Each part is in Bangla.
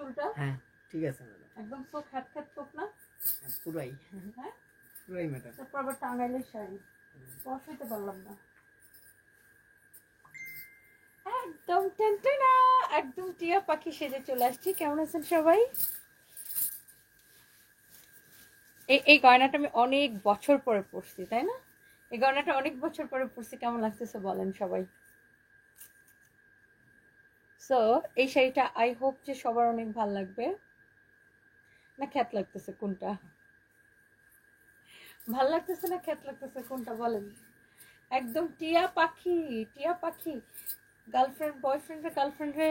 চুলটা? হ্যাঁ ঠিক আছে ম্যাডাম, একদম সো খ্যাত খ্যাত চোখ না? পুরাই। হ্যাঁ পুরাই ম্যাডাম। তারপর আবার টাঙ্গাইলের শাড়ি, বসাইতে পারলাম না। একদম টেনটেনা, একদম টিয়া পাখি সেজে চলে আসছি। কেমন আছেন সবাই? এই গয়নাটা আমি অনেক বছর পরে পরছি, তাই না? এই গয়নাটা অনেক বছর পরে পরছি। কেমন লাগতেছে বলেন সবাই? সো এই শাড়িটা আই হোপ যে সবার অনেক ভালো লাগবে। না খ্যাত লাগতেছে কোনটা? ভাল লাগতেছে না খ্যাত লাগতেছে কোনটা বলেন? একদম টিয়া পাখি, টিয়া পাখি। গার্লফ্রেন্ড বয়ফ্রেন্ডের গার্লফ্রেন্ডে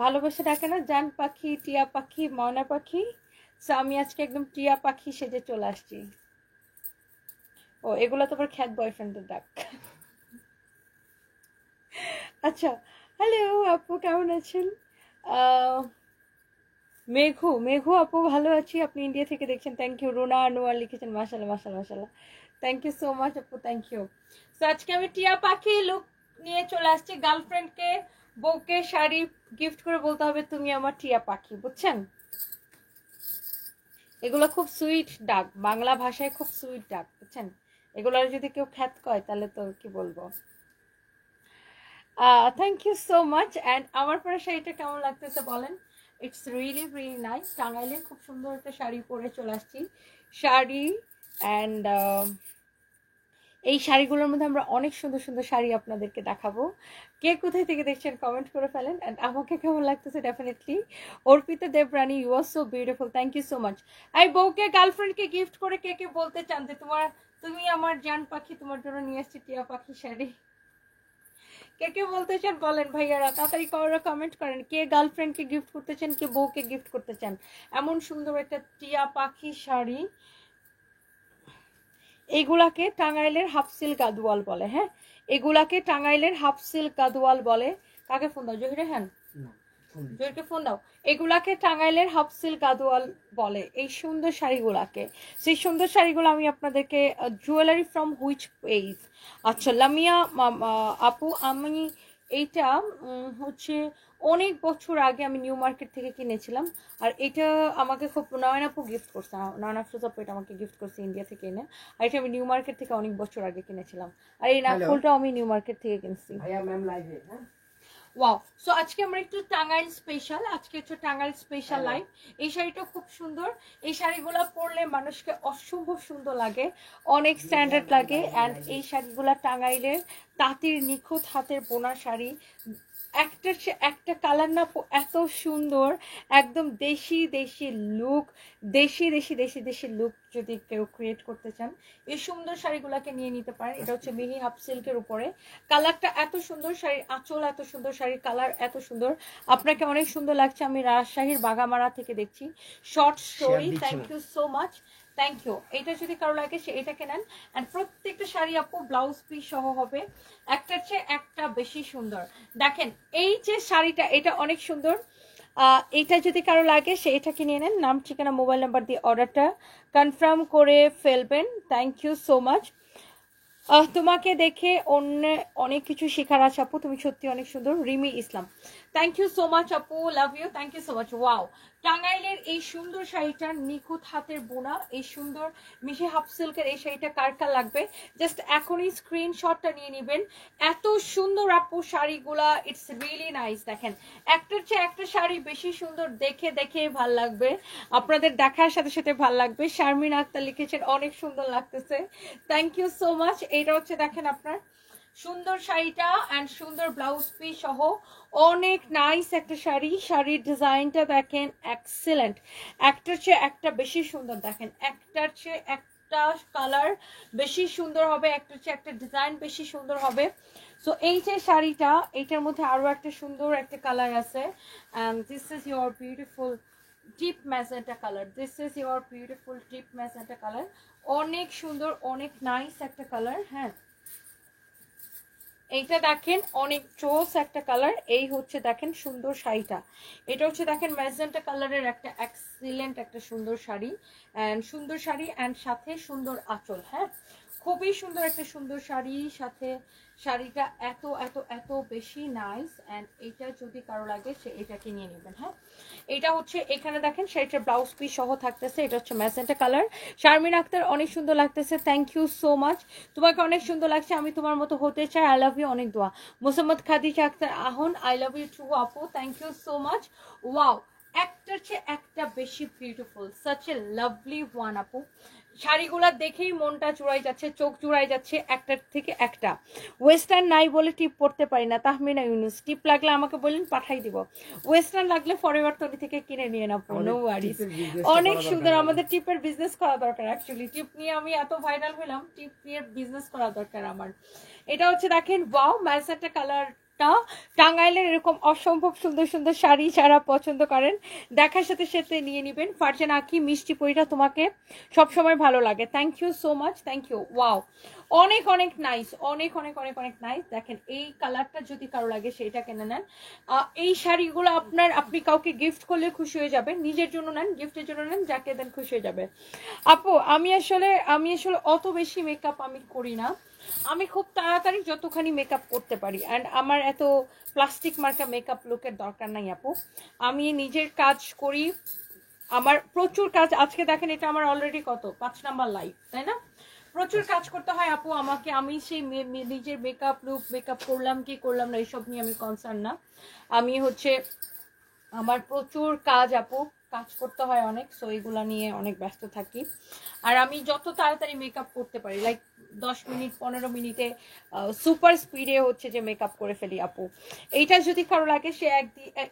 ভালোবেসে ডাকে না, জান পাখি, টিয়া পাখি, ময়না পাখি। সো আমি আজকে একদম টিয়া পাখি সেজে চলে আসছি। ও এগুলো তো আবার খ্যাত বয়ফ্রেন্ডের ডাক। আচ্ছা, হ্যালো আপু, কেমন আছেন? মেঘু, মেঘু আপু ভালো আছি, আপনি ইন্ডিয়া থেকে দেখছেন, থ্যাংক ইউ। রুনা আনোয়ার লিখেছেন মাশাআল্লাহ মাশাআল্লাহ মাশাআল্লাহ, থ্যাংক ইউ সো মাচ আপু, থ্যাংক ইউ। সো আজকে আমি টিয়া পাখি লুক নিয়ে চলে আসছি। গার্লফ্রেন্ডকে বউকে শাড়ি গিফট করে বলতে হবে তুমি আমার টিয়া পাখি, বুঝছেন? এগুলো খুব সুইট ডাক, বাংলা ভাষায় খুব সুইট ডাক, বুঝছেন? এগুলোর যদি কেউ খ্যাত কয় তাহলে তো কি বলবো। Thank you so much. And আমার পরে শাড়িটা কেমন লাগতেছে বলেন? It's really really nice. টাঙ্গাইলে খুব সুন্দর একটা শাড়ি পরে চলে আসছি। শাড়ি অ্যান্ড এই শাড়িগুলোর মধ্যে আমরা অনেক সুন্দর সুন্দর শাড়ি আপনাদেরকে দেখাবো। কে কোথায় থেকে দেখছেন কমেন্ট করে ফেলেন। অ্যান্ড আমাকে কেমন লাগতেছে definitely. Arpita Debrani, you are so beautiful, thank you so much. এই বউকে গার্লফ্রেন্ডকে গিফট করে কে কে বলতে চান যে তুমি আমার জান পাখি, তোমার জন্য নিয়ে আসছি টিয়া পাখি শাড়ি? কে কে বলতে চান বলেন ভাইয়ারা, তাড়াতাড়ি করে কমেন্ট করেন। কে গার্লফ্রেন্ডকে গিফট করতে চান, কে বউকে গিফট করতে চান এমন সুন্দর একটা টিয়া পাখি শাড়ি। এগুলাকে টাঙ্গাইলের হাফ সিল্ক গাদোয়াল বলে। হ্যাঁ, এগুলাকে টাঙ্গাইলের হাফ সিল্ক গাদোয়াল বলে। কাকে ফোন দাও? জহিরে। হ্যাঁ জহিরকে ফোন দাও। এগুলাকে টাঙ্গাইলের হাফ সিল্ক গাদোয়াল বলে এই সুন্দর শাড়িগুলাকে। সেই সুন্দর শাড়িগুলো আমি আপনাদেরকে জুয়েলারি ফ্রম হুইচ পেজ। আচ্ছা লামিয়া আপু, আমি এইটা হচ্ছে অনেক বছর আগে আমি নিউ মার্কেট থেকে কিনেছিলাম। আর এটা আমাকে খুব নয়ন আপু গিফট করছে, নয়ন আফরোজ আপু এটা আমাকে গিফট করছে ইন্ডিয়া থেকে এনে। আর এটা আমি নিউ মার্কেট থেকে অনেক বছর আগে কিনেছিলাম। আর এই নাকফুলটাও আমি নিউ মার্কেট থেকে কিনছি। ভাইয়া ম্যাম লাইভে। হ্যাঁ ওয়াও। সো আজকে আমরা একটু টাঙ্গাইল স্পেশাল, আজকে হচ্ছে টাঙ্গাইল স্পেশাল লাইভ। এই শাড়িটা খুব সুন্দর। এই শাড়িগুলো পরলে মানুষকে অসম্ভব সুন্দর লাগে, অনেক স্ট্যান্ডার্ড লাগে। অ্যান্ড এই শাড়িগুলা টাঙ্গাইলের তাঁতির নিখুঁত হাতের বোনা শাড়ি। একটা কালার না এত সুন্দর, একদম দেশি দেশি লুক, দেশি দেশি দেশি দেশি লুক যদি কেউ ক্রিয়েট করতে চান এই সুন্দর শাড়িগুলোকে নিয়ে নিতে পারেন। এটা হচ্ছে মিহি হাফ সিল্কের উপরে, কালারটা এত সুন্দর, শাড়ির আঁচল এত সুন্দর, শাড়ির কালার এত সুন্দর, আপনাকে অনেক সুন্দর লাগছে। আমি রাজশাহীর বাগামারা থেকে দেখছি। Short story, thank you so much, thank you. এটা যদি কারো লাগে সে এটাকে নেন। অ্যান্ড প্রত্যেকটা শাড়ি আপু ব্লাউজ পিস সহ হবে, একটার চেয়ে একটা বেশি সুন্দর। দেখেন এই যে শাড়িটা, এটা অনেক সুন্দর। এটা যদি কারো লাগে সে এটা কিনে নেন, নাম ঠিকানা মোবাইল নাম্বার দিয়ে অর্ডারটা কনফার্ম করে ফেলবেন। Thank you so much. তোমাকে দেখে অনেক কিছু শেখার আছে আপু, তুমি সত্যি অনেক সুন্দর। Rimi Islam, thank you so much আপু, love you, thank you so much. Wow, টাঙ্গাইলের এই সুন্দর শাড়িটার নিখুঁত হাতের বোনা, এই সুন্দর মিশে হাফ সিল্কের এই শাড়িটা কার কার লাগবে জাস্ট এখনই স্ক্রিনশটটা নিয়ে নেবেন। এত সুন্দর আপু শাড়িগুলা, ইটস রিয়েলি নাইস। দেখেন একটার চেয়ে একটা শাড়ি বেশি সুন্দর, দেখে দেখে ভাল লাগবে, আপনাদের দেখার সাথে সাথে ভাল লাগবে। শারমিন আক্তার লিখেছেন অনেক সুন্দর লাগতেছে, থ্যাংক ইউ সো মাচ। এইটা হচ্ছে দেখেন আপনার সুন্দর শাড়িটা অ্যান্ড সুন্দর ব্লাউজ পিস সহ অনেক নাইস একটা শাড়ি। শাড়ির ডিজাইনটা দেখেন এক্সেলেন্ট, একটার চেয়ে একটা বেশি সুন্দর। দেখেন একটার চেয়ে একটা কালার বেশি সুন্দর হবে, একটার চেয়ে একটা ডিজাইন বেশি সুন্দর হবে। সো এই যে শাড়িটা, এইটার মধ্যে আরো একটা সুন্দর একটা কালার আছে, and this is your beautiful deep magenta colour, this is your beautiful deep magenta colour. অনেক সুন্দর, অনেক নাইস একটা কালার। হ্যাঁ এইটা দেখেন অনেক চোস একটা কালার। এই হচ্ছে দেখেন সুন্দর শাড়িটা, এটা হচ্ছে দেখেন ম্যাজেন্টা কালারের একটা এক্সিলেন্ট একটা সুন্দর শাড়ি, অ্যান্ড সুন্দর শাড়ি অ্যান্ড সাথে সুন্দর আঁচল। হ্যাঁ খুবই সুন্দর একটা সুন্দর শাড়ি, সাথে শাড়িটা এত এত এত বেশি নাইস। অ্যান্ড এটা যদি কারো লাগে সে এটাকে নিয়ে নেবেন। হ্যাঁ, এটা হচ্ছে এখানে দেখেন শাড়িটার ব্লাউজ পিস সহ থাকতেছে। এটা হচ্ছে ম্যাজেন্টা কালার। শারমিন আক্তার অনেক সুন্দর লাগতেছে, থ্যাংক ইউ সো মাচ। তোমাকে অনেক সুন্দর লাগছে, আমি তোমার মতো হতে চাই, আই লাভ ইউ, অনেক দোয়া। Mosammat Khadija Akter Ahan, I love you too আপু, thank you so much. Wow, একটার চেয়ে একটা বেশি beautiful, such a lovely one আপু। শাড়িগুলা দেখেই মনটা চুড়াই যাচ্ছে, চোখ চুড়াই যাচ্ছে, একটার থেকে একটা। ওয়েস্টার্ন নাই বলে টিপ পড়তে পারি না, তাহমিনা ইউনুস। টিপ লাগলে আমাকে বললেন, পাঠাই দিব। ওয়েস্টার্ন লাগলে ফরএভার তৈরি থেকে কিনে নিয়ে না, নো ওয়ারিস। অনেক সুন্দর, আমাদের টিপের বিজনেস করা দরকার। অ্যাকচুয়ালি টিপ নিয়ে আমি এত ভাইরাল হলাম, টিপ নিয়ে বিজনেস করা দরকার আমার। এটা হচ্ছে দেখেন, ওয়াও, ম্যাজেন্টা কালার। টাঙ্গাইলের এরকম অসম্ভব সুন্দর সুন্দর শাড়ি যারা পছন্দ করেন, দেখার সাথে সাথে নিয়ে নেবেন। ফারজান আঁকি, মিষ্টি পরিটা তোমাকে সবসময় ভালো লাগে, thank you so much, thank you. Wow, অনেক অনেক নাইস, অনেক অনেক অনেক অনেক নাইস। দেখেন এই কালারটা যদি কারো লাগে সেটা কিনে নেন। এই শাড়িগুলো আপনি কাউকে গিফট করলে খুশি হয়ে যাবেন, নিজের জন্য নেন, গিফটের জন্য নেন, যাকে দেন খুশি হয়ে যাবে। আপু আমি আসলে অত বেশি মেকআপ আমি করি না, আমি খুব তাড়াতাড়ি যতখানি মেকআপ করতে পারি। অ্যান্ড আমার এত প্লাস্টিক মার্কা মেকআপ লুকের দরকার নাই আপু, আমি নিজের কাজ করি, আমার প্রচুর কাজ। আজকে দেখেন এটা আমার অলরেডি কত 5 নাম্বার লাইভ, তাই না? প্রচুর কাজ করতে হয় আপু আমাকে, আমি সেই নিজের মেকআপ লুক, মেকআপ করলাম কি করলাম না এইসব নিয়ে আমি কনসার্ন না। আমি হচ্ছে আমার প্রচুর কাজ আপু, কাজ করতে হয় অনেক, সো এগুলা নিয়ে অনেক ব্যস্ত থাকি। আর আমি যত তাড়াতাড়ি মেকআপ করতে পারি, লাইক 10 মিনিট 15 মিনিটে সুপার স্পিডে হচ্ছে যে মেকআপ করে ফেলি আপু। এইটা যদি কারো লাগে সে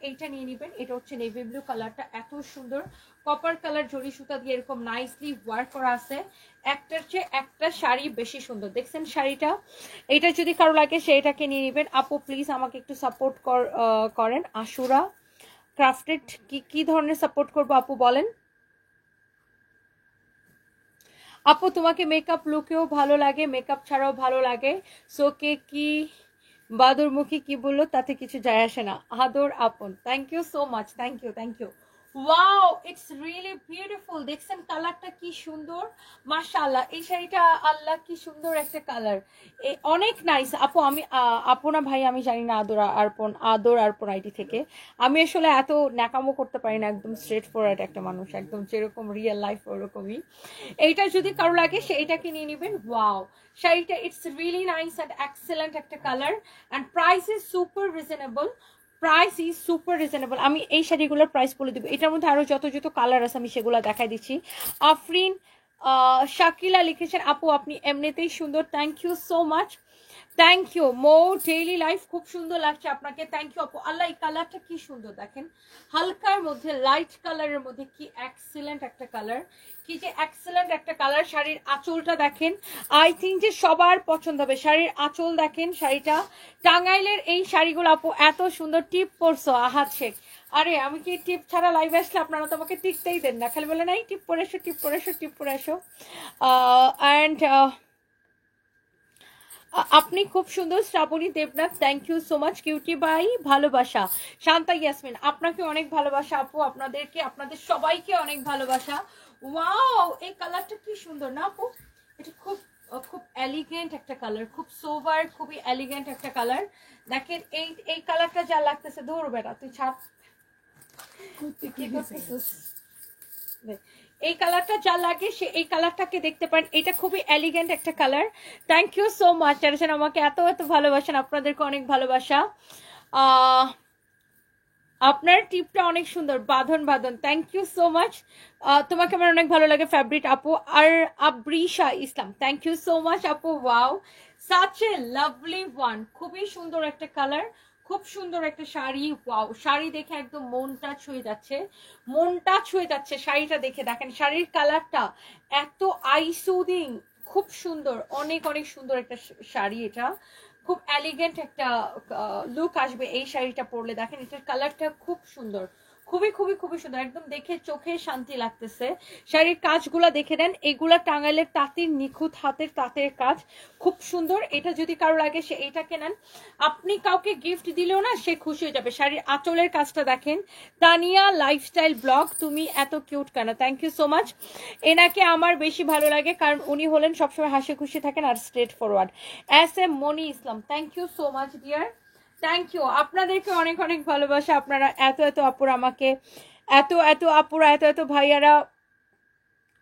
এইটা নিয়ে নেবেন। এটা হচ্ছে নেভি ব্লু কালারটা, এত সুন্দর কপার কালার জরি সুতা দিয়ে এরকম নাইসলি ওয়ার্ক করা আছে। একটার চেয়ে একটা শাড়ি বেশি সুন্দর, দেখছেন শাড়িটা? এইটা যদি কারো লাগে সে এটাকে নিয়ে নেবেন। আপু প্লিজ আমাকে একটু সাপোর্ট করেন। আশুরা ক্রাফটেড, কি ধরনের সাপোর্ট করবো আপু বলেন? আপু তোমাকে মেকআপ লুকেও ভালো লাগে, মেকআপ ছাড়াও ভালো লাগে, সো কে কি বাদুরমুখী কি বললো তাতে কিছু যায় আসে না, Adar Apon. Thank you so much, thank you, thank you. Wow, it's really beautiful, দেখছেন কালারটা কি সুন্দর, মাশাআল্লাহ। এই শাড়িটা আল্লাহ কি সুন্দর একটা কালার, অনেক নাইস আপু। আমি আপনা ভাই আমি জানি না, আদর আরপন আইডি থেকে। আমি আসলে এত ন্যাকামো করতে পারি না, একদম স্ট্রেট ফরওয়ার্ড একটা মানুষ, একদম যেরকম রিয়েল লাইফ ওরকমই। এইটা যদি কারো লাগে সে এটাকে নিয়ে নেবেন। ওয়াও, শাড়িটা it's really nice and excellent একটা colour, and price is super reasonable, price is super reasonable. আমি এই শাড়িগুলোর প্রাইস বলে দিব, এটার মধ্যে আরো যত যত কালার আছে আমি সেগুলো দেখাই দিচ্ছি। আফরিন শাকিলা লিখেছেন, আপু আপনি এমনিতেই সুন্দর, thank you so much, thank you. মো ডেইলি লাইফ খুব সুন্দর লাগছে আপনাকে, থ্যাংক ইউ আপু। আল্লাহ, এই কালারটা কি সুন্দর দেখেন, হালকার মধ্যে লাইট কালারের মধ্যে, কি এক্সেলেন্ট একটা কালার, কি যে এক্সেলেন্ট একটা কালার। শাড়ির আঁচলটা দেখেন, আই থিঙ্ক যে সবার পছন্দ হবে। শাড়ির আঁচল দেখেন, শাড়িটা টাঙ্গাইলের এই শাড়িগুলো আপু এত সুন্দর। টিপ পরছো আহাত শেখ, আরে আমি কি টিপ ছাড়া লাইভে আসলে আপনারা তো আমাকে টিকতেই দেন না, খালি বলে নাই টিপ পরে এসো, টিপ পরে এসো, টিপ পরে এসো। অ্যান্ড আপনি খুব সুন্দর, Srabani Debnath, thank you so much. Cutie by ভালোবাসা, শান্তা ইয়াসমিন আপনাকে অনেক ভালোবাসা আপু, আপনাদেরকে আপনাদের সবাইকে অনেক ভালোবাসা। ওয়াও, এই কালারটা কি সুন্দর না আপু, এটা খুব খুব এলিগেন্ট একটা কালার, খুব সোভার, খুবই এলিগেন্ট একটা কালার। দেখেন এই কালারটা যা লাগতেছে, ধরবে না তুই ছাড়, এই কালারটা যা লাগে সে এই কালারটাকে দেখতে পারেন, এটা খুবই এলিগেন্ট একটা colour. Thank you so much যারা আমাকে এত এত ভালোবাসেন, আপনাদেরকে অনেক ভালোবাসা। আপনার টিপটা অনেক সুন্দর, বাঁধন, থ্যাংক ইউ সো মাচ। তোমাকে আমার অনেক ভালো লাগে ফেব্রিক আপু। আর আবরিশা ইসলাম, থ্যাংক ইউ সো মাচ আপু। Wow, such a lovely one, খুবই সুন্দর একটা কালার, খুব সুন্দর একটা শাড়ি। ওয়াও, শাড়ি দেখে একদম মনটা ছুঁয়ে যাচ্ছে, মনটা ছুঁয়ে যাচ্ছে শাড়িটা দেখে। দেখেন শাড়ির কালারটা এত আইসুদিং, খুব সুন্দর, অনেক অনেক সুন্দর একটা শাড়ি। এটা খুব এলিগেন্ট একটা লুক আসবে এই শাড়িটা পরলে। দেখেন এটার কালারটা খুব সুন্দর, খুবই খুবই খুবই সুন্দর, একদম দেখে চোখে শান্তি লাগতেছে। শাড়ির কাজগুলা দেখে নেন, এগুলা টাঙ্গাইলের তাঁতির নিখুঁত হাতের তাঁতের কাজ, খুব সুন্দর। এটা যদি কারো লাগে সে এইটাকে নেন, আপনি কাউকে গিফট দিলেও না সে খুশি হয়ে যাবে। শাড়ির আঁচলের কাজটা দেখেন। তানিয়া লাইফস্টাইল ব্লগ, তুমি এত কিউট কেন? Thank you so much. এনাকে আমার বেশি ভালো লাগে কারণ উনি হলেন সবসময় হাসি খুশি থাকেন আর straightforward. S M Moni Islam, thank you so much dear, thank you. আপনাদেরকে অনেক অনেক ভালোবাসা। আপনারা এত এত আপুরা আমাকে, এত এত আপুরা, এত এত ভাইয়ারা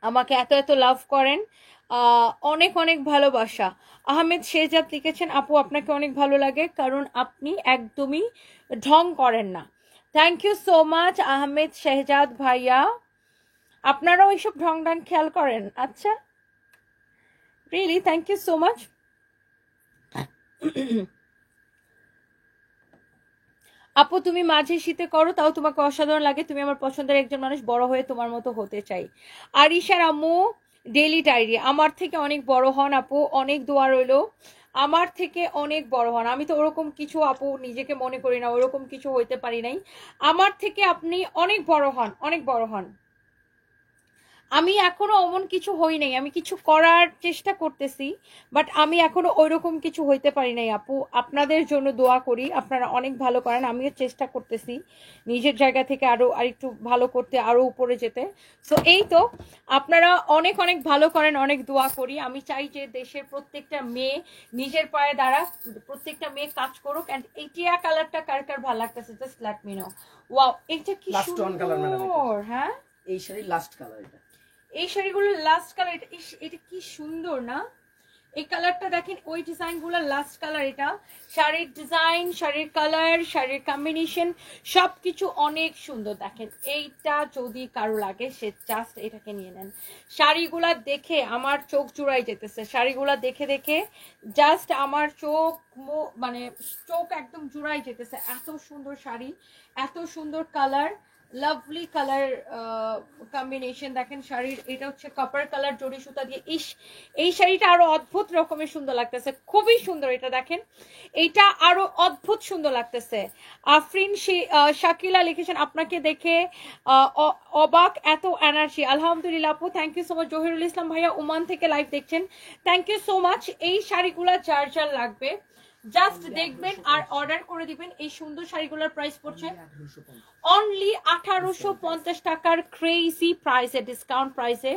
আমাকে এত এত লাভ করেন, অনেক অনেক ভালোবাসা। আহমেদ শেহজাদ লিখেছেন, আপু আপনাকে অনেক ভালো লাগে কারণ আপনি একদমই ঢং করেন না। Thank you so much Ahmed Shehzad ভাইয়া। আপনারাও এইসব ঢং ঢং খেয়াল করেন? আচ্ছা, really, thank you so much. আপু তুমি মাঝে শীতে করো তাও তোমাকে অসাধারণ লাগে, তুমি আমার পছন্দের একজন মানুষ, বড় হয়ে তোমার মতো হতে চাই। আরিশার আম্মু ডেইলি ডায়েরি, আমার থেকে অনেক বড় হন আপু, অনেক দোয়া রইলো, আমার থেকে অনেক বড় হন। আমি তো ওরকম কিছু আপু নিজেকে মনে করি না, ওরকম কিছু হইতে পারি নাই। আমার থেকে আপনি অনেক বড় হন, অনেক বড় হন। আমি এখনো অমন কিছু হই নাই, আমি কিছু করার চেষ্টা করতেছি, বাট আমি এখনো ওইরকম কিছু হইতে পারি নাই আপু। আপনাদের জন্য দোয়া করি, আপনারা অনেক ভালো করেন, আমিও চেষ্টা করতেছি নিজের জায়গা থেকে আরো আরেকটু ভালো করতে, আরো উপরে যেতে। সো এই তো, আপনারা অনেক অনেক ভালো করেন, অনেক দোয়া করি। আমি চাই যে দেশের প্রত্যেকটা মেয়ে নিজের পায়ে দাঁড়াক, প্রত্যেকটা মেয়ে কাজ করুক। এন্ড এই টিয়া কালারটা কার কার ভালো লাগতেছে just let me no. Wow, এটা কি সুন্দর! হ্যাঁ, এই শাড়ির লাস্ট কালার এটা, এই শাড়িগুলোর লাস্ট কালার এটা, এটা কি সুন্দর না? এই কালারটা দেখেন, ওই ডিজাইনগুলোর লাস্ট কালার এটা। শাড়ির ডিজাইন, শাড়ির কালার, শাড়ির কম্বিনেশন সবকিছু অনেক সুন্দর। দেখেন এইটা যদি কারো লাগে সে জাস্ট এটাকে নিয়ে নেন। শাড়িগুলা দেখে আমার চোখ জুড়াই যেতেছে, শাড়িগুলা দেখে দেখে জাস্ট আমার চোখ মানে চোখ একদম জুড়াই যেতেছে। এত সুন্দর শাড়ি, এত সুন্দর কালার, লাভলি কালার কম্বিনেশন। দেখেন শাড়ির এটা হচ্ছে কপার কালার জড়ি সুতা দিয়ে। এই শাড়িটা আরো অদ্ভুত রকমের সুন্দর লাগতেছে, খুবই সুন্দর। এটা দেখেন, এটা আরো অদ্ভুত সুন্দর লাগতেছে। আফরিন শাকিলা লিখেছেন, আপনাকে দেখে অবাক, এত এনার্জি। আলহামদুলিল্লাহ আপু, thank you so much. Zahirul Islam ভাইয়া ওমান থেকে লাইভ দেখছেন, থ্যাংক ইউ সো মাচ। এই শাড়িগুলা যার যার লাগবে জাস্ট দেখবেন আর অর্ডার করে দিবেন। এই সুন্দর শাড়িগুলোর প্রাইস পড়ছে অনলি 1850 টাকার, ক্রেজি প্রাইসে, ডিসকাউন্ট প্রাইসে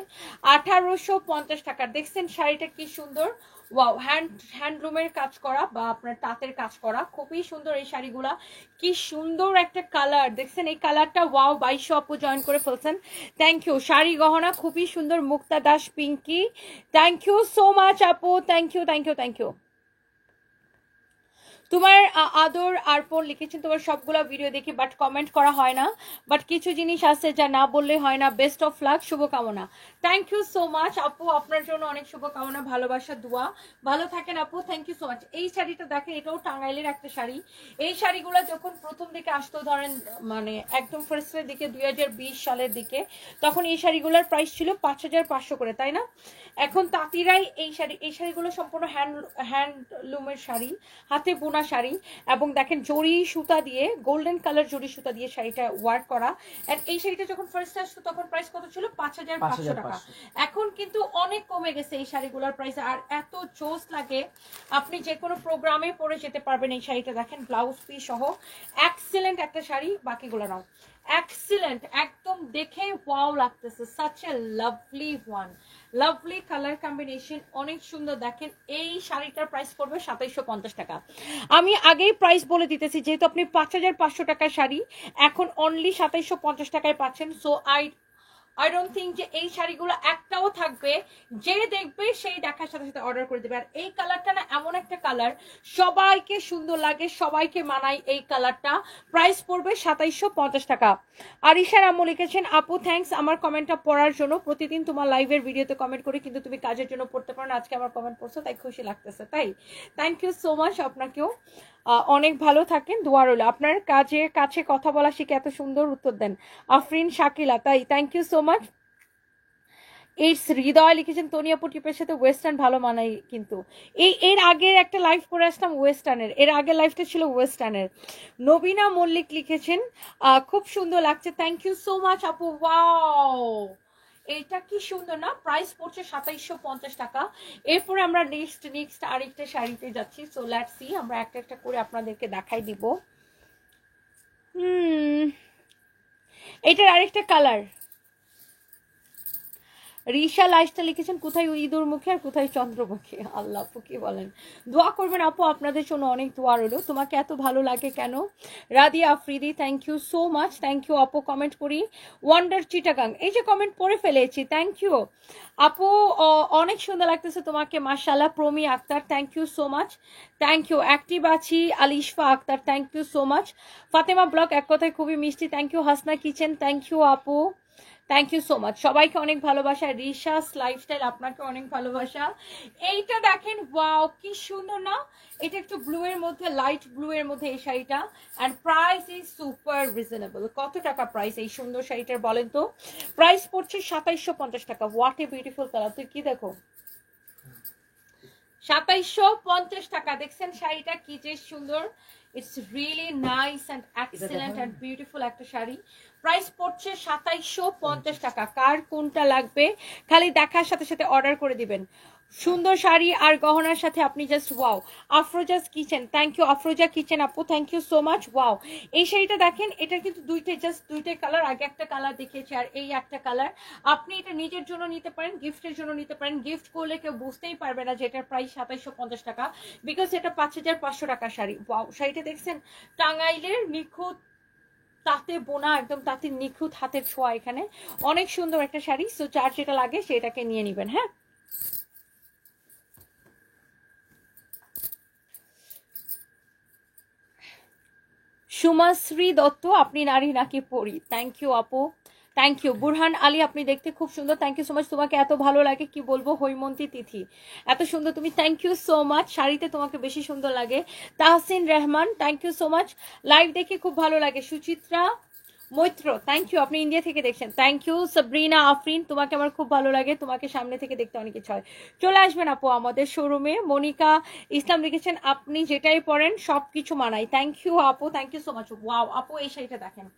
1850 টাকার। দেখছেন শাড়িটা কি সুন্দর, ওয়াও, হ্যান্ডলুমের কাজ করা বা আপনার তাঁতের কাজ করা, খুবই সুন্দর এই শাড়িগুলা। কি সুন্দর একটা কালার, দেখছেন এই কালারটা, ওয়াও। 2200 আপু জয়েন করে ফেলছেন, থ্যাংক ইউ। শাড়ি গহনা খুবই সুন্দর, Mukta Das Pinky, thank you so much আপু, thank you thank you thank you. তোমার আদর আরপন লিখেছেন, তোমার সবগুলো ভিডিও দেখি বাট কমেন্ট করা হয় না, বাট কিছু জিনিস আছে যা না বললে হয় না। বেস্ট অফ লাক, শুভকামনা। থ্যাংক ইউ সো মাচ আপু, আপনার জন্য অনেক শুভকামনা, ভালোবাসা, দোয়া। ভালো থাকেন আপু, থ্যাংক ইউ সো মাচ। এই শাড়িটা দেখেন, এটাও টাঙ্গাইলের একটা শাড়ি। এই শাড়িগুলো যখন প্রথম দিকে আসতো, ধরেন মানে একদম ফার্স্টের দিকে 2020 সালের দিকে, তখন এই শাড়িগুলোর প্রাইস ছিল 5500 করে, তাই না? এখন তাঁতিরাই এই শাড়িগুলো সম্পূর্ণ হ্যান্ডলুমের শাড়ি, হাতে বোনা শাড়ি, এবং দেখেন জরি সুতা দিয়ে, গোল্ডেন কালার জরি সুতা দিয়ে শাড়িটা ওয়ার্ক করা। এন্ড এই শাড়িটা যখন ফার্স্ট আসতো তখন প্রাইস কত ছিল? 5500 টাকা। এখন কিন্তু অনেক কমে গেছে এই শাড়িগুলোর প্রাইস, আর এত জোস লাগে, আপনি যে কোনো প্রোগ্রামে পরে যেতে পারবেন এই শাড়িটা। দেখেন ব্লাউজ পিস সহ, এক্সিলেন্ট একটা শাড়ি। বাকিগুলো নাও, এক্সিলেন্ট, একদম দেখে ওয়াও লাগতেছে। Such a lovely one, lovely colour combination, অনেক সুন্দর। দেখেন এই শাড়িটার প্রাইস পড়বে 2750 টাকা। আমি আগেই প্রাইস বলে দিতেছি, যেহেতু আপনি 5500 টাকার শাড়ি এখন অনলি 2750 টাকায় পাচ্ছেন। সো আই ডোন্ট থিঙ্ক যে এই শাড়িগুলো একটাও থাকবে, যে দেখবে সেই দেখার সাথে সাথে অর্ডার করে দেবে। আর এই কালারটা না এমন একটা কালার, সবাইকে সুন্দর লাগে, সবাইকে মানায় এই কালারটা। প্রাইস পড়বে 2750 টাকা। আরিশার আম্মু লিখেছেন, আপু থ্যাঙ্কস আমার কমেন্টটা পড়ার জন্য। প্রতিদিন তোমার লাইভের ভিডিওতে কমেন্ট করি, কিন্তু তুমি কাজের জন্য পড়তে পারো না, আজকে আমার কমেন্ট পড়ছো তাই খুশি লাগতেছে। তাই থ্যাংক ইউ সো মাচ আপনাকেও। অনেক ভালো থাকেন, দোয়া রইল। আপনার কাছে কথা বলা শিখে এত সুন্দর উত্তর দেন। আফরিন শাকিলা, তাই thank you so much. It's Hridoy লিখেছেন তনি আপু টিপের সাথে ওয়েস্টার্ন ভালো মানায় কিন্তু এর আগের একটা লাইভ করে আসলাম ওয়েস্টার্নের, এর আগের লাইভটা ছিল ওয়েস্টার্নের। নবীনা মল্লিক লিখেছেন খুব সুন্দর লাগছে, থ্যাংক ইউ সো মাচ আপু। ওয়াও এইটা কি সুন্দর না, প্রাইস পড়ছে 2750 টাকা। এরপরে আমরা নেক্সট আরেকটা শাড়িতে যাচ্ছি। সো লেটস সি, আমরা একটা একটা করে আপনাদেরকে দেখাই দিব। এটার আরেকটা কালার, রিশা লাইস্টা লিখেছেন কোথায় ইঁদুর মুখে আর কোথায় চন্দ্রমুখী। আল্লাহ আপু কি বলেন, দোয়া করবেন আপু, আপনাদের জন্য অনেক দোয়া রইল। তোমাকে এত ভালো লাগে কেন? Radia Afridi thank you so much, thank you আপু। কমেন্ট করি ওয়ান্ডার চিটাগাং, এই যে কমেন্ট পড়ে ফেলেছি, থ্যাংক ইউ আপু। অনেক সুন্দর লাগতেছে তোমাকে মাশাআল্লাহ। Promi Akter thank you so much, thank you. Active আছি Alishfa Akter thank you so much. Fatema Blog এক কথায় খুবই মিষ্টি thank you. Hasna Kitchen thank you আপু, থ্যাংক ইউ সো মাচ। সবাইকে অনেক ভালোবাসা। রিশাস লাইফস্টাইল আপনাকে অনেক ভালোবাসা। এইটা দেখেন, ওয়াও কি সুন্দর না, এটা একটু ব্লু এর মধ্যে, লাইট ব্লু এর মধ্যে এই শাড়িটা, and price is super reasonable. কত টাকা প্রাইস এই সুন্দর শাড়িটার বলেন তো? প্রাইস পড়ছে 2750 টাকা। হোয়াট এ বিউটিফুল কালার, তুই কি দেখো 2750 টাকা। দেখছেন শাড়িটা কি যে সুন্দর, it's really nice and excellent and beautiful একটা শাড়ি। প্রাইস পড়ছে 2750 টাকা। কার কোনটা লাগবে খালি দেখার সাথে সাথে অর্ডার করে দিবেন। সুন্দর শাড়ি আর গহনার সাথে আপনি just wow. Afroza's Kitchen thank you, Afroza Kitchen আপু thank you so much. Wow এই শাড়িটা দেখেন, এটা কিন্তু দুইটাই কালার, আগে একটা কালার দেখিয়েছি আর এই একটা কালার। আপনি এটা নিজের জন্য নিতে পারেন, গিফটের জন্য নিতে পারেন। গিফট করলে কেউ বুঝতেই পারবে না যে এটার প্রাইস 2750 টাকা, বিকজ এটা 5500 টাকা শাড়ি। ওয়াও শাড়িটা দেখছেন, টাঙ্গাইলের নিখুঁত তাঁতে বোনা, একদম তাঁতের নিখুঁত হাতের ছোঁয়া, এখানে অনেক সুন্দর একটা শাড়ি। সো যার যেটা লাগে সেটাকে নিয়ে নিবেন। হ্যাঁ, সুমাশ্রী দত্ত আপনি নারী নাকি পরি, থ্যাংক ইউ আপু, থ্যাংক ইউ। বুরহান আলী আপনি দেখতে খুব সুন্দর, থ্যাংক ইউ সো মাচ। তোমাকে এত ভালো লাগে কি বলবো, হৈমন্তী তিথি এত সুন্দর তুমি, থ্যাংক ইউ সো মাচ। শাড়িতে তোমাকে বেশি সুন্দর লাগে। Tahsin Rahman thank you so much. Live দেখে খুব ভালো লাগে। সুচিত্রা মৈত্র থ্যাংক ইউ, আপনি ইন্ডিয়া থেকে দেখছেন, থ্যাংক ইউ। সাবরিনা আফরিন তোমাকে আমার খুব ভালো লাগে, তোমাকে সামনে থেকে দেখতে অনেক ইচ্ছা হয়। চলে আসবেন আপু আমাদের শোরুমে। মনিকা ইসলাম লিখেছেন আপনি যেটাই পরেন সব কিছু মানাই, থ্যাংক ইউ আপু, thank you so much. Wow আপু এই শাড়িটা দেখেন,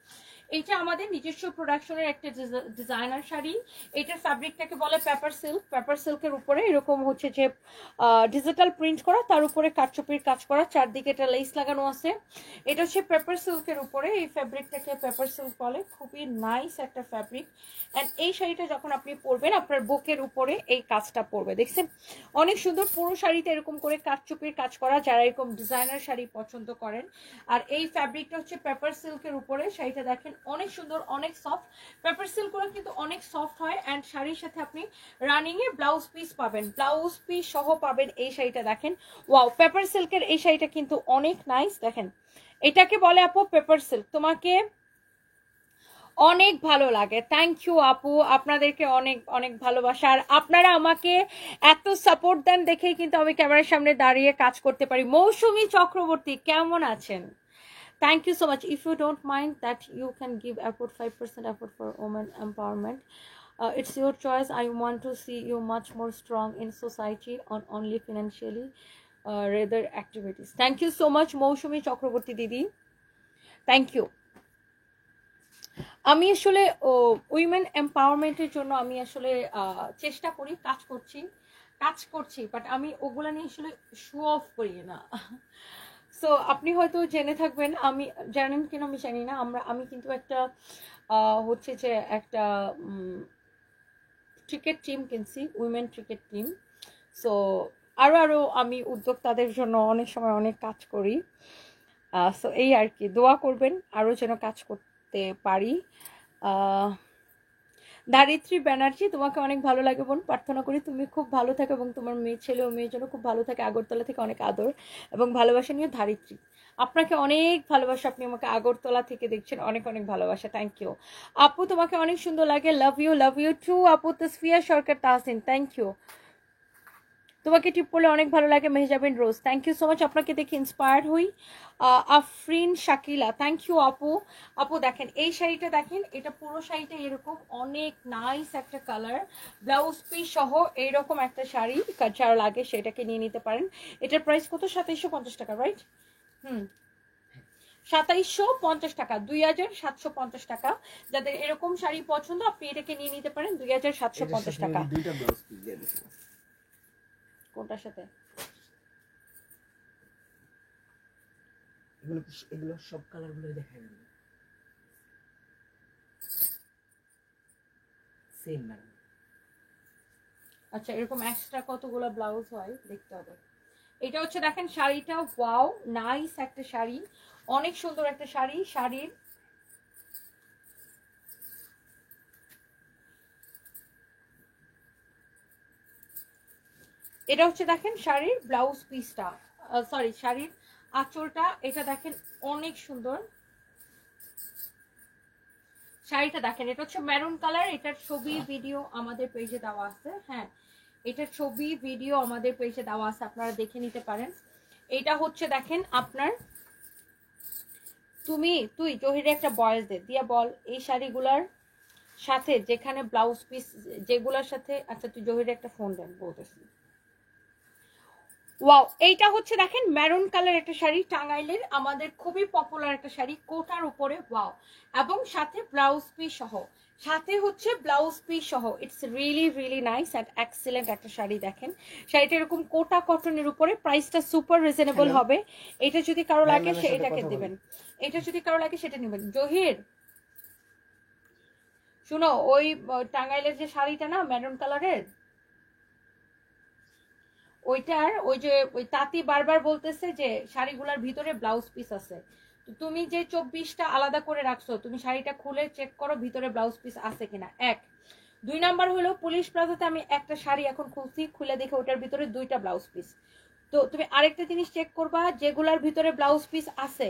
এটা আমাদের নিজস্ব প্রোডাকশনের একটা ডিজাইনার শাড়ি। এটার ফ্যাব্রিকটাকে বলে পেপার সিল্ক। পেপার সিল্কের উপরে এরকম হচ্ছে যে ডিজিটাল প্রিন্ট করা, তার উপরে কাঠচুপির কাজ করা, চারদিকে এটা লেস লাগানো আছে। এটা হচ্ছে পেপার সিল্কের উপরে, এই ফ্যাব্রিকটাকে পেপার সিল্ক বলে। খুবই নাইস একটা ফ্যাব্রিক। অ্যান্ড এই শাড়িটা যখন আপনি পরবেন আপনার বুকের উপরে এই কাজটা পরবে, দেখছেন অনেক সুন্দর। পুরো শাড়িতে এরকম করে কাঠচুপির কাজ করা, যারা এরকম ডিজাইনার শাড়ি পছন্দ করেন। আর এই ফ্যাব্রিকটা হচ্ছে পেপার সিল্কের উপরে। শাড়িটা দেখেন অনেক সুন্দর, অনেক সফট। পেপার সিল্কগুলো কিন্তু অনেক সফট হয়। অ্যান্ড শাড়ির সাথে আপনি রানিং এ ব্লাউজ পিস পাবেন, ব্লাউজ পিস সহ পাবেন এই শাড়িটা দেখেন। ওয়াও পেপার সিল্কের এই শাড়িটা কিন্তু অনেক নাইস। দেখেন এটাকে বলে আপু পেপার সিল্ক, তোমাকে অনেক ভালো লাগে। থ্যাংক ইউ আপু, আপনাদেরকে অনেক অনেক ভালোবাসা। আর আপনারা আমাকে এত সাপোর্ট দেন দেখেই কিন্তু আমি ক্যামেরার সামনে দাঁড়িয়ে কাজ করতে পারি। মৌসুমী চক্রবর্তী কেমন আছেন? Thank you so much. If you don't mind that you can give effort 5% effort for women empowerment. It's your choice. I want to see you much more strong in society on only financially rather activities. Thank you so much মৌসুমী চক্রবর্তী দিদি, থ্যাংক ইউ। আমি আসলে উইমেন এম্পাওয়ারমেন্টের জন্য আমি আসলে চেষ্টা করি, কাজ করছি বাট আমি ওগুলা নিয়ে আসলে শো অফ করি না। সো আপনি হয়তো জেনে থাকবেন, আমি জানেন কিনা আমি জানি না, আমি কিন্তু একটা হচ্ছে যে একটা ক্রিকেট টিম কিনছি, উইমেন ক্রিকেট টিম। সো আরও আমি উদ্যোক্তাদের জন্য অনেক সময় অনেক কাজ করি। সো এই আর কি, দোয়া করবেন আরও যেন কাজ করতে পারি। ধারিত্রী ব্যানার্জি তোমাকে অনেক ভালো লাগে বোন, প্রার্থনা করি তুমি খুব ভালো থাকো এবং তোমার ছেলে ও মেয়ের জন্য খুব ভালো থাকে। আগরতলা থেকে অনেক আদর এবং ভালোবাসা নিয়ে ধারিত্রী, আপনাকে অনেক ভালোবাসা, আপনি আমাকে আগরতলা থেকে দেখছেন, অনেক অনেক ভালোবাসা, থ্যাংক ইউ আপু। তোমাকে অনেক সুন্দর লাগে, লাভ ইউ টু আপু। তসফিয়া সরকার তাহসিন থ্যাংক ইউ। তোমাকে টিপ পরলে অনেক ভালো লাগে মেহজাবিন রোজ, থ্যাংক ইউ সো মাচ, আপনাকে দেখে ইন্সপায়ার্ড হই। আফরিন শাকিলা, থ্যাংক ইউ আপু। আপু দেখেন এই শাড়িটা, দেখেন এটা পুরো শাড়িটা এরকম অনেক নাইস একটা কালার, ব্লাউজ পিস সহ এইরকম একটা শাড়ি, যারা লাগে সেটাকে নিয়ে নিতে পারেন। এটার প্রাইস কত? 2750 টাকা, রাইট? 2750 টাকা, 2750 টাকা। যাদের এরকম শাড়ি পছন্দ আপনি এটাকে নিয়ে নিতে পারেন 2750 টাকা। দুইটা ব্লাউজ পিস দিয়ে দিছি। কোনটার সাথে? এগুলো সব কালারগুলো দেখাই দেন। Same madam. আচ্ছা, এরকম এক্সট্রা কতগুলো ব্লাউজ হয় দেখতে হবে। এটা হচ্ছে দেখেন শাড়িটা, ওয়াও নাইস একটা শাড়ি, অনেক সুন্দর একটা শাড়ি। শাড়ির এটা হচ্ছে দেখেন শাড়ির ব্লাউজ পিসটা, সরি শাড়ির আঁচলটা, এটা দেখেন অনেক সুন্দর। শাড়িটা দেখেন, এটা হচ্ছে মেরুন কালার, এটার ছবি ভিডিও আমাদের পেজে দেওয়া আছে। হ্যাঁ, এটার ছবি ভিডিও আমাদের পেজে দেওয়া আছে, আপনারা দেখে নিতে পারেন। এটা হচ্ছে দেখেন আপনার, তুই জহিরে একটা বয়স দে দিয়া বল এই শাড়িগুলার সাথে যেখানে ব্লাউজ পিস যেগুলোর সাথে, আচ্ছা তুই জহিরে একটা ফোন দেন বলতেছি। ওয়াও, এইটা হচ্ছে দেখেন মেরুন কালার একটা শাড়ি, টাঙ্গাইলের আমাদের খুবই পপুলার একটা শাড়ি, কোটার উপরে, ওয়াও, এবং সাথে ব্লাউজ পিস সহ, সাথে হচ্ছে ব্লাউজ পিস সহ। It's really really nice and excellent একটা শাড়ি। দেখেন শাড়িটা এরকম কোটা কটনের উপরে, প্রাইসটা সুপার রিজনেবল হবে। এটা যদি কারো লাগে সে এটাকে দিবেন, এটা যদি কারো লাগে সেটা নেবেন। জহির শুনো, ওই টাঙ্গাইলের যে শাড়িটা না মেরুন কালারের, ওইটার ওই যে ওই তাঁতি বারবার বলতেছে যে শাড়িগুলার ভিতরে ব্লাউজ পিস আছে, তো তুমি যে 24টা আলাদা করে রাখছো, তুমি শাড়িটা খুলে চেক করো ভিতরে ব্লাউজ পিস আছে কিনা। এক, 2 নাম্বার হলো পুলিশ প্লাজাতে আমি একটা শাড়ি এখন খুলছি, খুলে দেখে ওটার ভিতরে 2টা ব্লাউজ পিস। তো তুমি আরেকটা জিনিস চেক করবা, যেগুলার ভিতরে ব্লাউজ পিস আছে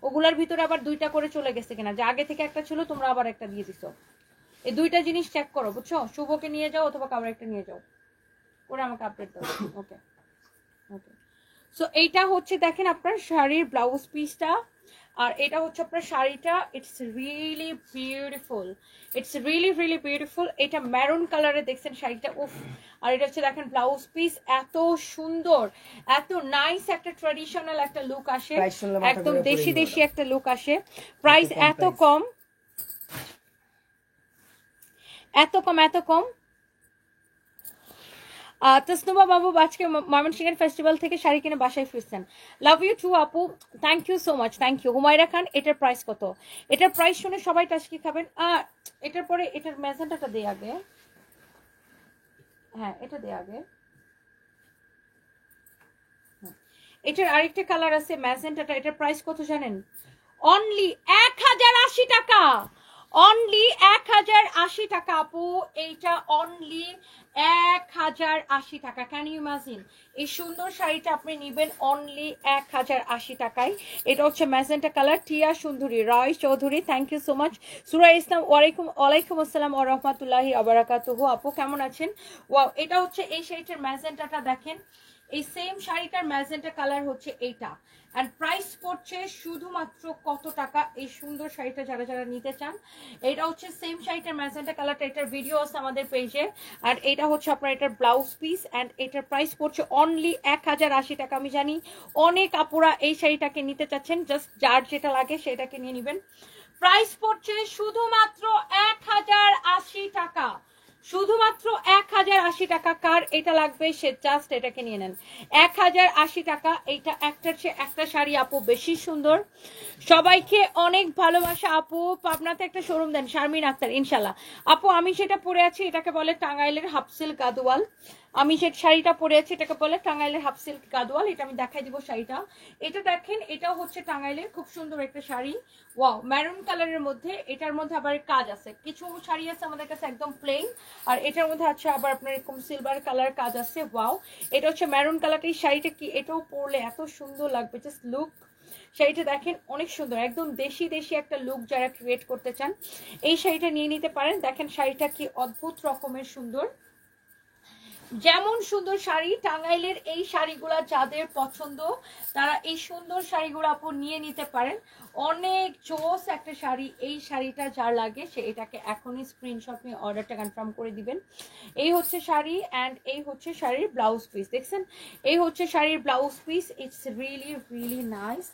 ওগুলার ভিতরে আবার 2টা করে চলে গেছে কিনা, যে আগে থেকে একটা ছিল তোমরা আবার একটা দিয়ে দিছো। এই 2টা জিনিস চেক করো, বুঝছো? শুভকে নিয়ে যাও অথবা কারো একটা নিয়ে যাও, ওরা আমাকে আপডেট দাও। ওকে ওকে। সো এইটা হচ্ছে দেখেন আপনার শাড়ির ব্লাউজ পিসটা, আর এটা হচ্ছে আপনার শাড়িটা। It's really beautiful, it's really really beautiful. এটা মেরুন কালারে দেখছেন শাড়িটা, উফ। আর এটা হচ্ছে দেখেন ব্লাউজ পিস, এত সুন্দর, এত নাইস একটা ট্র্যাডিশনাল একটা লুক আসে, একদম দেশি দেশি একটা লুক আসে। প্রাইস এত কম, এত কম, এত কম। তসনুমা বাবু আজকে ময়মনসিংহের ফেস্টিভ্যাল থেকে শাড়ি কিনে বাসায় ফিরছেন, লাভ ইউ টু আপু, thank you so much, thank you. Humayra Khan, এটার প্রাইস কত? এটার প্রাইস শুনে সবাই টাস্কি খাবেন। এটার পরে এটার ম্যাজেন্টাটা দেই আগে, হ্যাঁ এটা দেই আগে। এটার আরেকটা কালার আছে ম্যাজেন্টাটা, এটার প্রাইস কত জানেন? অনলি 1080 টাকা, অনলি 1080 টাকা আপু, এইটা অনলি 1080 টাকা। Can you imagine? এই সুন্দর শাড়িটা আপনি নিবেন অনলি 1080 টাকায়। এটা হচ্ছে magenta colour. Tia Sundori Roy Chowdhury, thank you so much. Sura Islam, ওয়ালাইকুম আসসালাম ওয়া রাহমাতুল্লাহি ওয়া বারাকাতুহু। আপু কেমন আছেন? ওয়াও, এটা হচ্ছে এই শাড়িটার ম্যাজেন্টাটা দেখেন, এই সেম শাড়িটার ম্যাজেন্টা কালার হচ্ছে এইটা, আর প্রাইস পড়ছে শুধুমাত্র কত টাকা? এই সুন্দর শাড়িটা যারা যারা নিতে চান, এটা হচ্ছে সেম শাড়িটার ম্যাজেন্টা কালারটা, এটার ভিডিও আছে আমাদের পেজে। আর এটা হচ্ছে আপনার এটার ব্লাউজ পিস, অ্যান্ড এটার প্রাইস পড়ছে অনলি 1080 টাকা। আমি জানি অনেক আপুরা এই শাড়িটাকে নিতে চাচ্ছেন, জাস্ট যার যেটা লাগে সেটাকে নিয়ে নেবেন। প্রাইস পড়ছে শুধুমাত্র 1080 টাকা, শুধুমাত্র 1080 টাকা। কার এটা লাগবে সে জাস্ট এটাকে নিয়ে নেন, 1080 টাকা। এইটা একটার চেয়ে একটা শাড়ি আপু বেশি সুন্দর। সবাইকে অনেক ভালোবাসা আপু। পাবনাতে একটা শোরুম দেন, শারমিন আক্তার, ইনশাল্লাহ। আপু আমি সেটা পরে আছি, এটাকে বলে টাঙ্গাইলের হাফ সিল্ক গাদোয়াল। আমি যে শাড়িটা পরে আছি এটাকে বলে টাঙ্গাইলের হাফ সিল্ক গাদোয়াল। এটা আমি দেখাই দিব শাড়িটা। এটা দেখেন, এটাও হচ্ছে টাঙ্গাইলের খুব সুন্দর একটা শাড়ি, ওয়াও, মেরুন কালারের মধ্যে। এটার মধ্যে আবার কাজ আছে, কিছু শাড়ি আছে আমাদের কাছে একদম প্লেন, আর এটার মধ্যে আছে আবার আপনার এরকম সিলভার কালার কাজ আছে, ওয়াও। এটা হচ্ছে মেরুন কালারটা। এই শাড়িটা কি, এটাও পরলে এত সুন্দর লাগবে, জাস্ট লুক। শাড়িটা দেখেন অনেক সুন্দর, একদম দেশি দেশি একটা লুক যারা ক্রিয়েট করতে চান এই শাড়িটা নিয়ে নিতে পারেন। দেখেন শাড়িটা কি অদ্ভুত রকমের সুন্দর, যেমন সুন্দর শাড়ি, টাঙ্গাইলের এই শাড়িগুলা যাদের পছন্দ তারা এই সুন্দর শাড়িগুলো আপু নিয়ে নিতে পারেন। অনেক জোস একটা শাড়ি। এই শাড়িটা যার লাগে সে এটাকে এখনই স্ক্রিনশট নিয়ে অর্ডারটা কনফার্ম করে দিবেন। এই হচ্ছে শাড়ি অ্যান্ড এই হচ্ছে শাড়ির ব্লাউজ পিস। দেখছেন, এই হচ্ছে শাড়ির blouse piece. It's really really nice,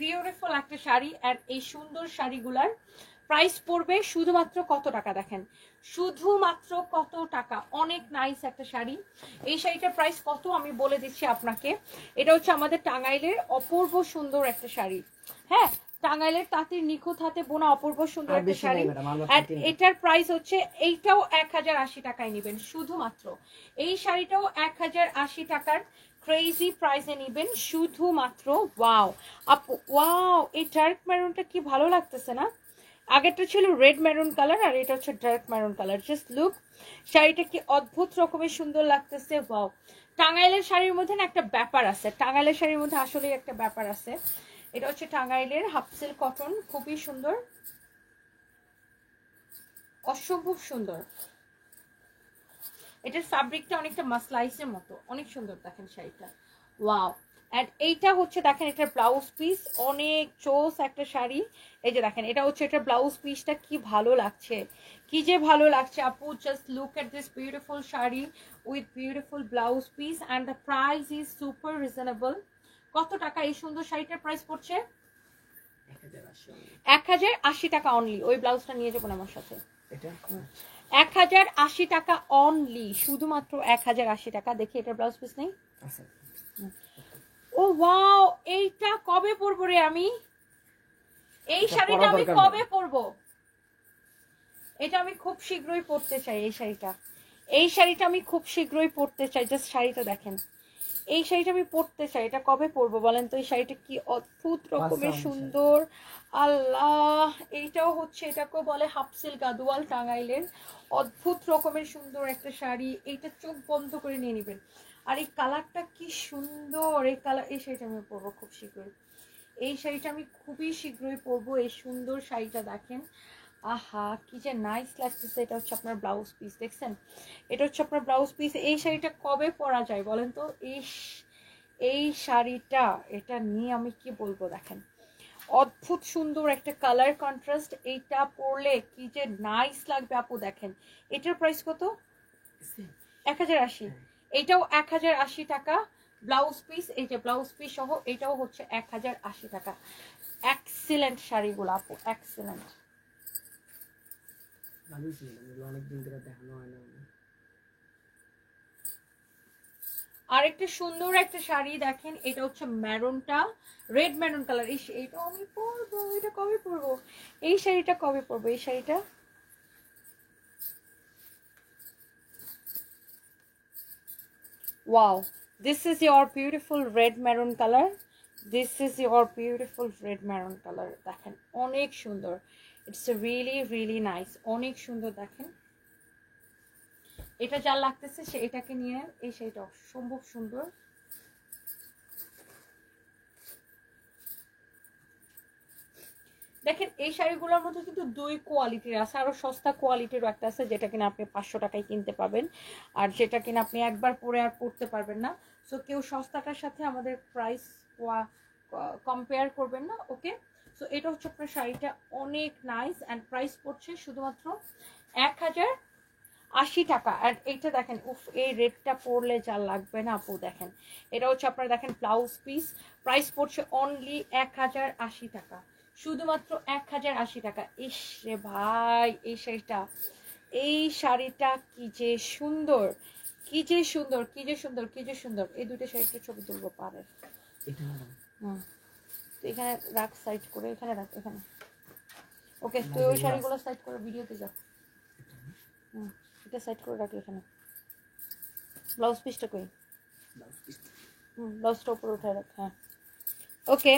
beautiful একটা শাড়ি। অ্যান্ড এই সুন্দর শাড়িগুলার প্রাইস পড়বে শুধুমাত্র কত টাকা দেখেন, শুধুমাত্র কত টাকা। অনেক নাইস একটা শাড়ি। এই শাড়িটার প্রাইস কত আমি বলে দিচ্ছি আপনাকে। এটা হচ্ছে আমাদের টাঙ্গাইলের অপূর্ব সুন্দর একটা শাড়ি। হ্যাঁ, টাঙ্গাইলের তাঁতির নিখুঁত হাতে বোনা অপূর্ব সুন্দর একটা শাড়ি। এটার প্রাইস হচ্ছে, এইটাও 1080 টাকায় নেবেন শুধুমাত্র। এই শাড়িটাও 1080 টাকার ক্রেজি প্রাইসে নেবেন শুধুমাত্র। ওয়াও আপু, ওয়াও, এই ডার্ক মেরুনটা কি ভালো লাগতেছে না? আগেরটা ছিল রেড মেরুন কালার আর এটা হচ্ছে dark maroon colour. Just look, শাড়িটা কি অদ্ভুত রকমের সুন্দর লাগতেছে। ওয়াও, টাঙ্গাইলের শাড়ির মধ্যে না একটা ব্যাপার আছে, টাঙ্গাইলের শাড়ির মধ্যে আসলে একটা ব্যাপার আছে। এটা হচ্ছে টাঙ্গাইলের হাফ সিল্ক কটন, খুবই সুন্দর, অসম্ভব সুন্দর। এটার ফ্যাব্রিকটা অনেকটা মাসলাইসের মতো, অনেক সুন্দর দেখেন শাড়িটা। ওয়াও, এন্ড এইটা হচ্ছে দেখেন এটার ব্লাউজ পিস, অনেক চোস একটা শাড়ি। এই যে দেখেন এটা হচ্ছে এটার ব্লাউজ পিসটা, কি ভালো লাগছে, কি যে ভালো লাগছে আপু। Just look at this beautiful sari with beautiful blouse piece and the price is super reasonable. কত টাকা এই সুন্দর শাড়িটার প্রাইস পড়ছে? 1080 টাকা অনলি। ওই ব্লাউজটা নিয়ে যাবেন আমার সাথে। 1080 টাকা অনলি, শুধুমাত্র 1080 টাকা। দেখি এটার ব্লাউজ পিস নেই। ও ওয়াও, এইটা কবে পরবো রে আমি? এই শাড়িটা আমি কবে পরবো? এটা আমি খুব শীঘ্রই পরতে চাই। এই শাড়িটা, এই শাড়িটা আমি খুব শীঘ্রই পরতে চাই। জাস্ট শাড়িটা দেখেন, এই শাড়িটা আমি পরতে চাই। এটা কবে পরবো বলেন তো? এই শাড়িটা কি অদ্ভুত রকমের সুন্দর। আল্লাহ, এইটাও হচ্ছে, এটাকেও বলে হাফ সিল্ক গাদোয়াল, টাঙ্গাইলের অদ্ভুত রকমের সুন্দর একটা শাড়ি। এইটা চোখ বন্ধ করে নিয়ে নেবেন। আর এই কালারটা কি সুন্দর, এই কালার। এই শাড়িটা আমি পরবো খুব শীঘ্রই। এই শাড়িটা আমি খুবই শীঘ্রই পরবো। এই সুন্দর শাড়িটা দেখেন, আহা কি যে নাইস লাগতেছে। এটা হচ্ছে আপনার ব্লাউজ পিস, দেখছেন? এটা হচ্ছে আপনার ব্লাউজ পিস। এই শাড়িটা কবে পরা যায় বলেন তো? এই শাড়িটা, এটা নিয়ে আমি কি বলবো দেখেন, অদ্ভুত সুন্দর একটা কালার কন্ট্রাস্ট। এইটা পরলে কি যে নাইস লাগবে আপু। দেখেন এটার প্রাইস কত? 1080। এটাও 1080 টাকা ব্লাউজ পিস। এই যে ব্লাউজ পিস সহ এটাও হচ্ছে 1080 টাকা। এক্সিলেন্ট শাড়িগুলো আপু, এক্সিলেন্ট। আরেকটা সুন্দর একটা শাড়ি দেখেন, এটা হচ্ছে মেরুনটা, রেড মেরুন কালার। এইটা আমি পরবো। এটা কবে পরবো? এই শাড়িটা কবে পরবো? এই শাড়িটা wow, this is your beautiful red maroon color. This is your beautiful red maroon color. দেখেন অনেক সুন্দর, it's really really nice, অনেক সুন্দর। দেখেন এটা যা লাগতেছে সে এটাকে নিয়ে, এই শাড়িটা অসম্ভব সুন্দর। দেখেন এই শাড়িগুলোর মধ্যে কিন্তু দুই কোয়ালিটির আছে, আরো সস্তা কোয়ালিটিরও একটা আছে যেটা কিনা আপনি 500 টাকায় কিনতে পাবেন, আর যেটা কিনা আপনি একবার পরে আর পরতে পারবেন না। সো কেউ সস্তাটার সাথে আমাদের প্রাইস কম্পেয়ার করবেন না, ওকে? সো এটা হচ্ছে আপনার শাড়িটা, অনেক নাইস অ্যান্ড প্রাইস পড়ছে শুধুমাত্র 1080 টাকা। আর এইটা দেখেন, উফ, এই রেডটা পরলে যা লাগবে না আপু। দেখেন এটা হচ্ছে আপনার, দেখেন ব্লাউজ পিস, প্রাইস পড়ছে অনলি 1080 টাকা, শুধুমাত্র 1080 টাকা। ইস রে ভাই, এই শাড়িটা, এই শাড়িটা কি যে সুন্দর, কি যে সুন্দর, কি যে সুন্দর, কি যে সুন্দর। এই দুটো শাড়িতে ছবি তুলবো পারে। তো এখানে রাখ, সাইড করে এখানে রাখ, এখানে। ওকে, তুই ওই শাড়িগুলো সাইড করে ভিডিওতে যা। এটা সাইড করে রাখি এখানে। ব্লাউজ পিসটা কই? ব্লাউজটা উপরে উঠায় রাখ। হ্যাঁ, ওকে।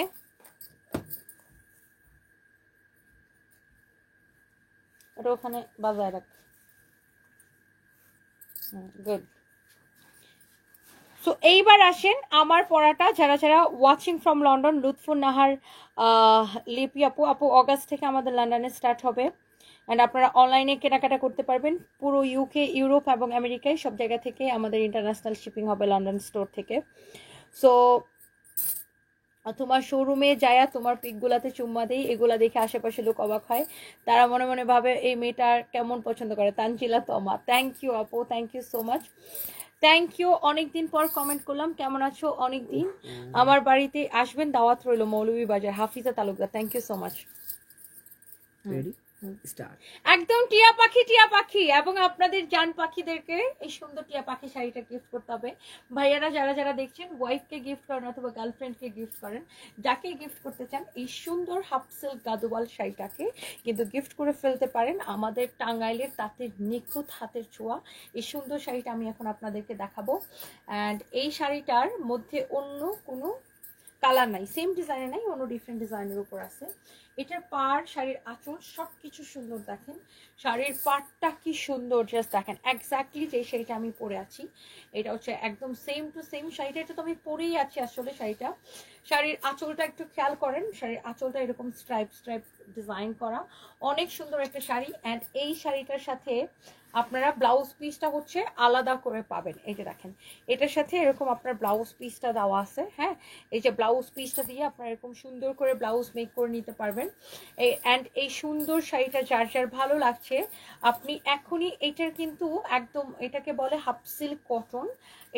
এটা ওখানে বাজায় রাখ। গুড। সো এইবার আসেন আমার পড়াটা, যারা যারা watching from London, Lutfun Nahar, লিপি আপু, অগাস্ট থেকে আমাদের লন্ডনে স্টার্ট হবে। অ্যান্ড আপনারা অনলাইনে কেনাকাটা করতে পারবেন পুরো ইউকে, ইউরোপ এবং আমেরিকায় সব জায়গা থেকে। আমাদের ইন্টারন্যাশনাল শিপিং হবে লন্ডন স্টোর থেকে। সো তোমার শোরুমে যায়া তোমার পিকগুলাতে চুম্মা দেই, এগুলা দেখে আশেপাশে লোক অবাক হয়, তারা মনে মনে ভাবে এই মেয়েটার কেমন পছন্দ করে। তানজিলা তমা, থ্যাংক ইউ আপু, thank you so much, thank you. অনেকদিন পর কমেন্ট করলাম, কেমন আছো? অনেকদিন। আমার বাড়িতে আসবেন, দাওয়াত রইল, Moulvibazar, Hafiza Talukdar, thank you so much. Ready start. একদম টিয়া পাখি, টিয়া পাখি। এবং আপনাদের জান পাখিদেরকে এই সুন্দর টিয়া পাখি শাড়িটা গিফট করতে হবে। ভাইয়ারা যারা যারা দেখছেন, ওয়াইফকে গিফট করেন অথবা গার্লফ্রেন্ডকে গিফট করেন, যাকে গিফট করতে চান, এই সুন্দর হাফ সিল্ক গাদোয়াল শাড়িটাকে কিন্তু গিফট করে ফেলতে পারেন। আমাদের টাঙ্গাইলের তাঁতের নিখুঁত হাতের ছোঁয়া এই সুন্দর শাড়িটা আমি এখন আপনাদেরকে দেখাবো। অ্যান্ড এই শাড়িটার মধ্যে অন্য কোনো কালার নাই, সেম ডিজাইনের নাই, অন্য ডিফারেন্ট ডিজাইনের উপর আছে। এটার পাড়, শাড়ির আঁচল সবকিছু সুন্দর। দেখেন শাড়ির পাড়টা কি সুন্দর, জাস্ট দেখেন। এক্স্যাক্টলি যে শাড়িটা আমি পরে আছি এটা হচ্ছে একদম সেম টু সেম শাড়িটা। এটা তো আমি পরেই আছি আসলে শাড়িটা। শাড়ির আঁচলটা একটু খেয়াল করেন, শাড়ির আঁচলটা এরকম স্ট্রাইপ স্ট্রাইপ ডিজাইন করা, অনেক সুন্দর একটা শাড়ি। অ্যান্ড এই শাড়িটার সাথে আপনারা ব্লাউজ পিসটা হচ্ছে আলাদা করে পাবেন। এই যে দেখেন, এটার সাথে এরকম আপনার ব্লাউজ পিসটা দেওয়া আছে। হ্যাঁ, এই যে ব্লাউজ পিসটা দিয়ে আপনারা এরকম সুন্দর করে ব্লাউজ মেক করে নিতে পারবেন। অ্যান্ড এই সুন্দর শাড়িটা যার যার ভালো লাগছে, আপনি এখনই এটার কিন্তু একদম, এটাকে বলে হাফ সিল্ক কটন,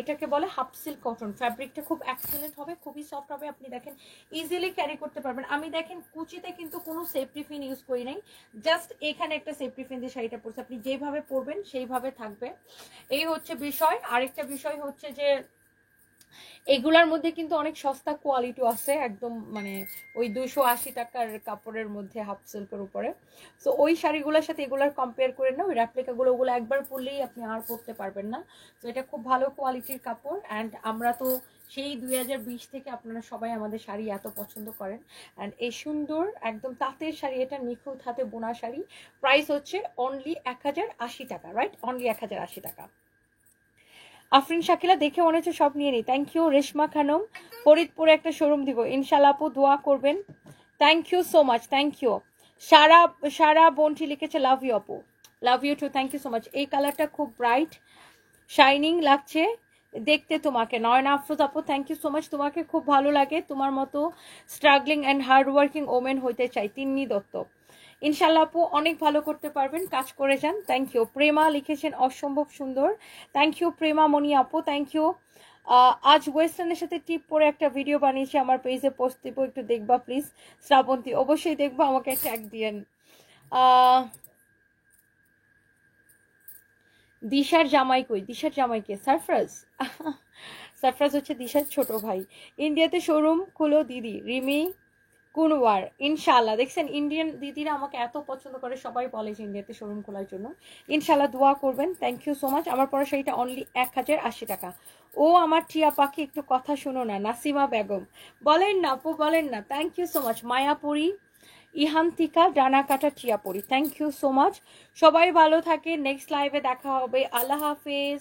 এটাকে বলে হাফ সিল্ক কটন। ফ্যাব্রিকটা খুব এক্সেলেন্ট হবে, খুবই সফট হবে। আপনি দেখেন ইজিলি ক্যারি করতে পারবেন। আমি দেখেন কুচিতে কিন্তু কোনো সেফটি পিন ইউজ করি নাই, জাস্ট এখানে একটা সেফটি পিন দিয়ে শাড়িটা পরছে। আপনি যেভাবে পরবেন সেইভাবে থাকবে, এই হচ্ছে বিষয়। আরেকটা বিষয় হচ্ছে যে এগুলার মধ্যে কিন্তু অনেক সস্তা কোয়ালিটিও আছে, একদম মানে ওই 280 টাকার কাপড়ের মধ্যে হাফ সিল্কের উপরে। সো ওই শাড়িগুলোর সাথে এগুলার কম্পেয়ার করে না, ওই রেপ্লিকাগুলো ওগুলো একবার পরলেই আপনি আর পরতে পারবেন না। তো এটা খুব ভালো কোয়ালিটির কাপড়। অ্যান্ড আমরা তো সেই 2020 থেকে আপনারা সবাই আমাদের শাড়ি এত পছন্দ করেন। অ্যান্ড এই সুন্দর একদম তাঁতের শাড়ি, এটা নিখুঁত হাতে বোনা শাড়ি। প্রাইস হচ্ছে অনলি 1080 টাকা, রাইট? অনলি 1080 টাকা। আফরিন শাকিলা, দেখে মনে হচ্ছে সব নিয়ে নিই। Thank you. রেশমা খানম, ফরিদপুরে একটা শোরুম দিব ইনশাল্লাহ আপু, দোয়া করবেন। Thank you so much, thank you. Sara Sara Bonti লিখেছে লাভ ইউ আপু, love you too, thank you so much. এই কালারটা খুব ব্রাইট শাইনিং লাগছে দেখতে তোমাকে। নয়না আফরোজ আপু, থ্যাংক ইউ সো মাচ। তোমাকে খুব ভালো লাগে, তোমার মতো স্ট্রাগলিং অ্যান্ড হার্ডওয়ার্কিং ওমেন হইতে চাই। তিন্নি দত্ত, ইনশাল্লাহ আপু অনেক ভালো করতে পারবেন, কাজ করে যান। Thank you. প্রেমা লিখেছেন অসম্ভব সুন্দর, থ্যাংক ইউ প্রেমা মনি আপু, থ্যাংক ইউ। আজ ওয়েস্টার্নের সাথে টিপ পরে একটা ভিডিও বানিয়েছি, আমার পেজে পোস্ট দিব, একটু দেখবা প্লিজ। শ্রাবন্তী, অবশ্যই দেখবো, আমাকে ট্যাগ দিয়েন। দিশার জামাই কই? দিশার জামাইকে সারফরাজ সারফরাজ হচ্ছে দিশার ছোট ভাই। ইন্ডিয়াতে শোরুম খুলো দিদি, রিমি কুনওয়ার, ইনশাল্লাহ। দেখছেন ইন্ডিয়ান দিদিরা আমাকে এত পছন্দ করে, সবাই বলে যে ইন্ডিয়াতে শোরুম খোলার জন্য। ইনশাল্লাহ দোয়া করবেন। Thank you so much. আমার পড়া শাড়িটা অনলি 1080 টাকা। ও আমার টিয়া পাখি, একটু কথা শুনো না। নাসিমা বেগম, বলেন না আপু, বলেন না। Thank you so much. Mayapuri, Ihantika, ডানা কাটা Tiyapuri, thank you so much. সবাই ভালো থাকে, নেক্সট লাইভে দেখা হবে। আল্লাহ হাফেজ।